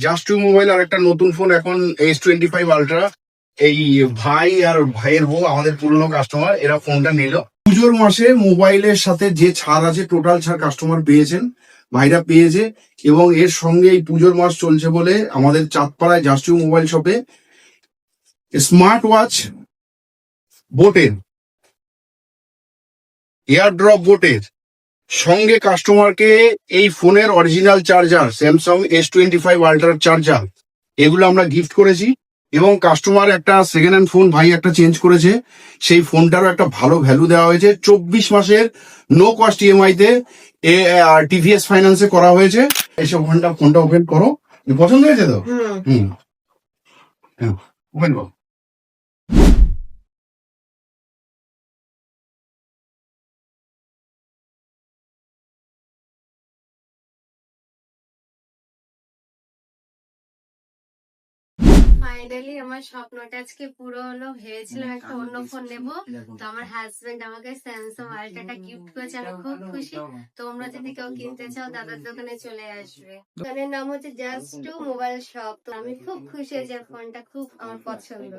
Just two mobile আর একটা নতুন phone এখন S25 আলট্রা। এই ভাই আর ভাইয়ের বউ আমাদের পুরনো কাস্টমার, এরা ফোনটা নিল পুজোর মাসে। মোবাইলের সাথে যে ছাড় আছে টোটাল ছাড় কাস্টমার পেয়েছেন, ভাইরা পেয়েছে। এবং এর সঙ্গে এই পুজোর মাস চলছে বলে আমাদের চাঁদপাড়ায় জাস্ট টু মোবাইল শপে স্মার্ট ওয়াচ বোটের, এয়ার ড্রপ বোটের সঙ্গে কাস্টমারকে এই ফোনের অরিজিনাল চার্জার স্যামসাং S25 আলট্রার চার্জার এগুলো আমরা গিফট করেছি। এবং কাস্টমার একটা সেকেন্ড হ্যান্ড ফোন ভাই একটা চেঞ্জ করেছে, সেই ফোনটারও একটা ভালো ভ্যালু দেওয়া হয়েছে। 24 মাসের নো কস্ট ইএমআই তে টিভিএস ফাইন্যান্সে করা হয়েছে। এইসব ফোনটা ওপেন করো, পছন্দ হয়েছে তো? হুম, ওপেন করো। ফাইনালি আমার স্বপ্নটা আজকে পুরো হলো। ভেবেছিলাম একটা অন্য ফোন নেবো, তো আমার হাজবেন্ড আমাকে স্যামসাং আলট্রাটা গিফট করেছে, আমি খুব খুশি। তোমরা যদি কেউ কিনতে চাও দাদার দোকানে চলে আসবে। দোকানের নাম হচ্ছে জাস্ট টু মোবাইল শপ। তো আমি খুব খুশি যে ফোনটা খুব আমার পছন্দ।